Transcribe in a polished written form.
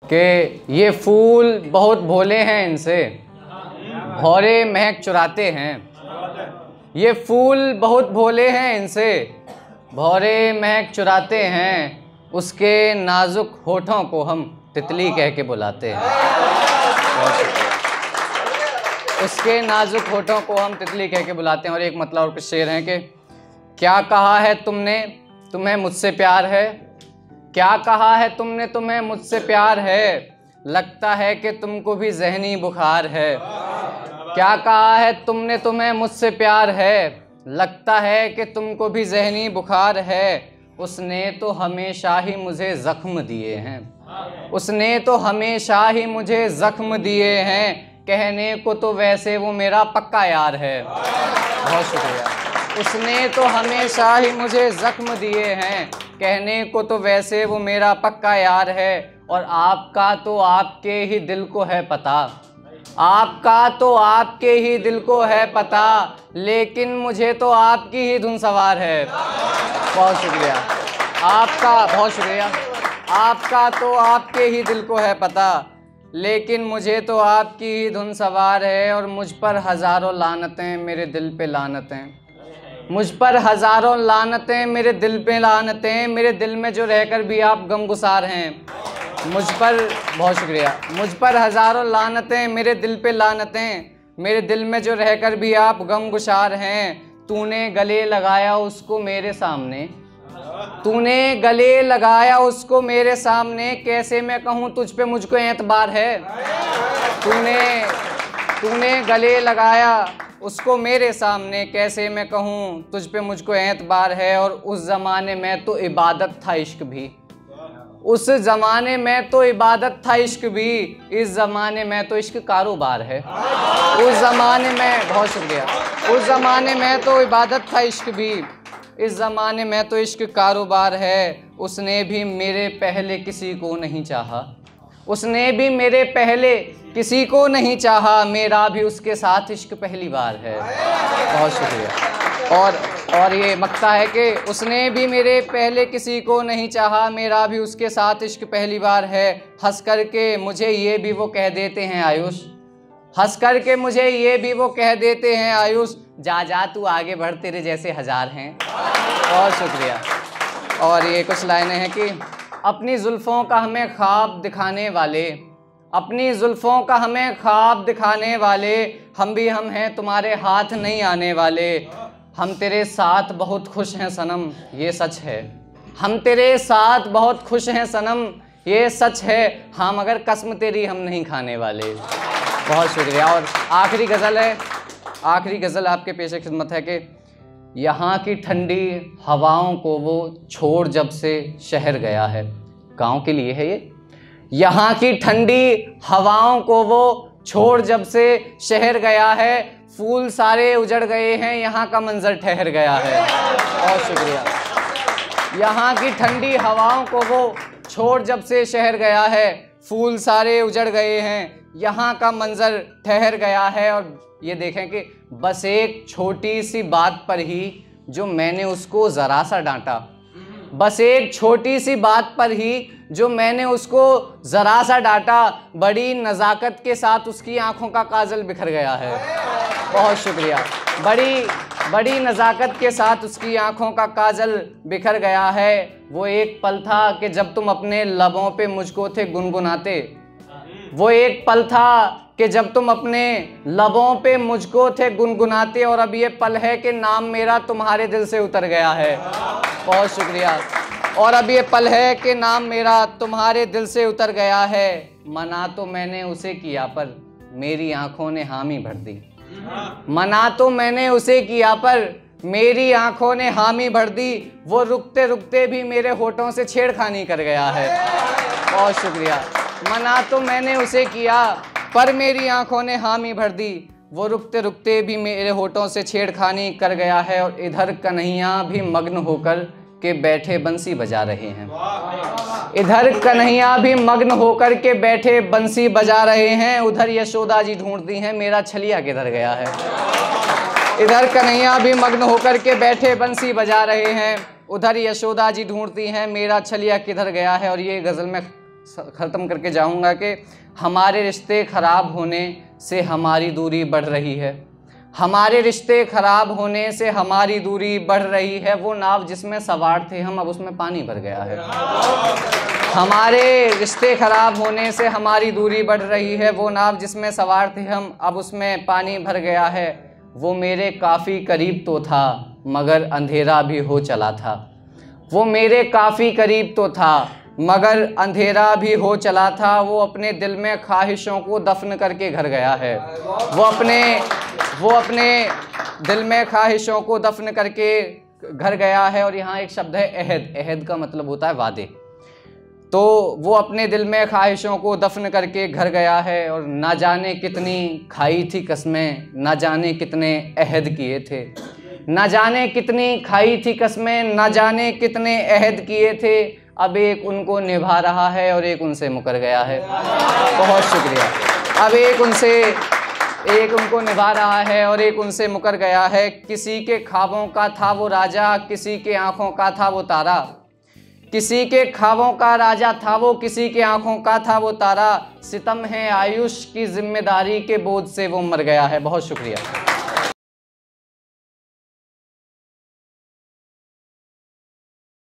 कि ये फूल बहुत भोले हैं, इनसे भौरे महक चुराते हैं। ये फूल बहुत भोले हैं, इनसे भौरे महक चुराते हैं। उसके नाजुक होठों को हम तितली कह के बुलाते हैं। उसके नाजुक होठों को हम तितली कह के बुलाते हैं। और एक मतलब और कुछ शेर हैं कि क्या कहा है तुमने, तुम्हें मुझसे प्यार है। क्या कहा है तुमने, तुम्हें मुझसे प्यार है। लगता है कि तुमको भी ज़हनी बुखार है। क्या कहा है तुमने, तुम्हें मुझसे प्यार है। लगता है कि तुमको भी ज़हनी बुखार है। उसने तो हमेशा ही मुझे ज़ख्म दिए हैं। उसने तो हमेशा ही मुझे ज़ख्म दिए हैं। कहने को तो वैसे वो मेरा पक्का यार है। बहुत शुक्रिया। उसने तो हमेशा ही मुझे ज़ख्म दिए हैं। कहने को तो वैसे वो मेरा पक्का यार है। और आपका तो आपके ही दिल को है पता। आपका तो आपके ही दिल को है पता। लेकिन मुझे तो आपकी ही धुन सवार है। बहुत शुक्रिया आपका, बहुत शुक्रिया। आपका तो आपके ही दिल को है पता। लेकिन मुझे तो आपकी ही धुन सवार है। और मुझ पर हज़ारों लानतें, मेरे दिल पे लानतें। मुझ पर हज़ारों लानतें, मेरे दिल पे लानतें। मेरे दिल में जो रहकर भी आप गमगुसार हैं। मुझ पर, बहुत शुक्रिया। मुझ पर हज़ारों लानतें, मेरे दिल पे लानतें। मेरे दिल में जो रहकर भी आप गमगुसार हैं। तूने गले लगाया उसको मेरे सामने। तूने गले लगाया उसको मेरे सामने। कैसे मैं कहूँ तुझ पे मुझको एतबार है। तूने गले लगाया उसको मेरे सामने। कैसे मैं कहूँ तुझ पे मुझको एतबार है। और उस ज़माने में तो इबादत था इश्क भी। उस ज़माने में तो इबादत था इश्क भी। इस ज़माने में तो इश्क कारोबार है। उस ज़माने में, बहुत शुक्रिया। उस ज़माने में तो इबादत था इश्क भी। इस ज़माने में तो इश्क कारोबार है। उसने भी मेरे पहले किसी को नहीं चाहा। उसने भी मेरे पहले किसी को नहीं चाहा। मेरा भी उसके साथ इश्क पहली बार है। बहुत शुक्रिया। और ये मक्ता है कि उसने भी मेरे पहले किसी को नहीं चाहा। मेरा भी उसके साथ इश्क पहली बार है। हंस कर के मुझे ये भी वो कह देते हैं आयुष। हंस कर के मुझे ये भी वो कह देते हैं आयुष। जा जा तू आगे बढ़, तेरे जैसे हज़ार हैं। बहुत शुक्रिया। और ये कुछ लाइनें हैं कि अपनी जुल्फ़ों का हमें ख्वाब दिखाने वाले। अपनी जुल्फ़ों का हमें ख्वाब दिखाने वाले। हम भी हम हैं, तुम्हारे हाथ नहीं आने वाले। हम तेरे साथ बहुत खुश हैं सनम, ये सच है। हम तेरे साथ बहुत खुश हैं सनम, ये सच है। हाँ मगर कसम तेरी हम नहीं खाने वाले। बहुत शुक्रिया। और आखिरी गज़ल है, आखिरी गज़ल आपके पेशे खिदमत है कि यहाँ की ठंडी हवाओं को वो छोड़ जब से शहर गया है। गाँव के लिए है ये। यहाँ की ठंडी हवाओं को वो छोड़ जब से शहर गया है। फूल सारे उजड़ गए हैं, यहाँ का मंजर ठहर गया है। बहुत शुक्रिया। यहाँ की ठंडी हवाओं को वो छोड़ जब से शहर गया है। फूल सारे उजड़ गए हैं, यहाँ का मंजर ठहर गया है। और ये देखें कि बस एक छोटी सी बात पर ही जो मैंने उसको ज़रा सा डांटा। बस एक छोटी सी बात पर ही जो मैंने उसको ज़रा सा डांटा। बड़ी नज़ाकत के साथ उसकी आंखों का काजल बिखर गया है। बहुत शुक्रिया। बड़ी नज़ाकत के साथ उसकी आंखों का काजल बिखर गया है। वो एक पल था कि जब तुम अपने लबों पे मुझको थे गुनगुनाते। वो एक पल था कि जब तुम अपने लबों पे मुझको थे गुनगुनाते। और अब ये पल है कि नाम मेरा तुम्हारे दिल से उतर गया है। बहुत शुक्रिया। और अब ये पल है कि नाम मेरा तुम्हारे दिल से उतर गया है। मना तो मैंने उसे किया पर मेरी आंखों ने हामी भर दी। मना तो मैंने उसे किया पर मेरी आंखों ने हामी भर दी। वो रुकते रुकते भी मेरे होठों से छेड़खानी कर गया है। बहुत शुक्रिया। मना तो मैंने उसे किया पर मेरी आंखों ने हामी भर दी। वो रुकते रुकते भी मेरे होठों से छेड़खानी कर गया है। और इधर कन्हैया भी मग्न होकर के बैठे बंसी बजा रहे हैं। इधर कन्हैया भी मग्न होकर के बैठे बंसी बजा रहे हैं। उधर यशोदा जी ढूंढती हैं मेरा छलिया किधर गया है। इधर कन्हैया भी मग्न होकर के बैठे बंसी बजा रहे हैं। उधर यशोदा जी ढूंढती हैं मेरा छलिया किधर गया है। और ये गज़ल में ख़त्म करके जाऊंगा कि हमारे रिश्ते ख़राब होने से हमारी दूरी बढ़ रही है, हमारे रिश्ते ख़राब होने से हमारी दूरी बढ़ रही है। वो नाव जिसमें सवार थे हम, अब उसमें पानी भर गया है। हमारे रिश्ते ख़राब होने से हमारी दूरी बढ़ रही है। वो नाव जिसमें सवार थे हम, अब उसमें पानी भर गया है। वो मेरे काफ़ी करीब तो था मगर अंधेरा भी हो चला था। वो मेरे काफ़ी करीब तो था मगर अंधेरा भी हो चला था। वो अपने दिल में ख्वाहिशों को दफन करके घर गया है। वो अपने दिल में ख्वाहिशों को दफन करके घर गया है। और यहाँ एक शब्द है अहद। अहद का मतलब होता है वादे। तो वो अपने दिल में ख्वाहिशों को दफन करके घर गया है। और ना जाने कितनी खाई थी कस्में, ना जाने कितने अहद किए थे, ना जाने कितनी खाई थी कस्में, ना जाने कितने अहद किए थे। अब एक उनको निभा रहा है और एक उनसे मुकर गया है। बहुत शुक्रिया। अब एक उनको निभा रहा है और एक उनसे मुकर गया है। किसी के ख्वाबों का था वो राजा, किसी के आँखों का था वो तारा। किसी के ख्वाबों का राजा था वो, किसी के आँखों का था वो तारा। सितम है आयुष की जिम्मेदारी के बोझ से वो मर गया है। बहुत शुक्रिया।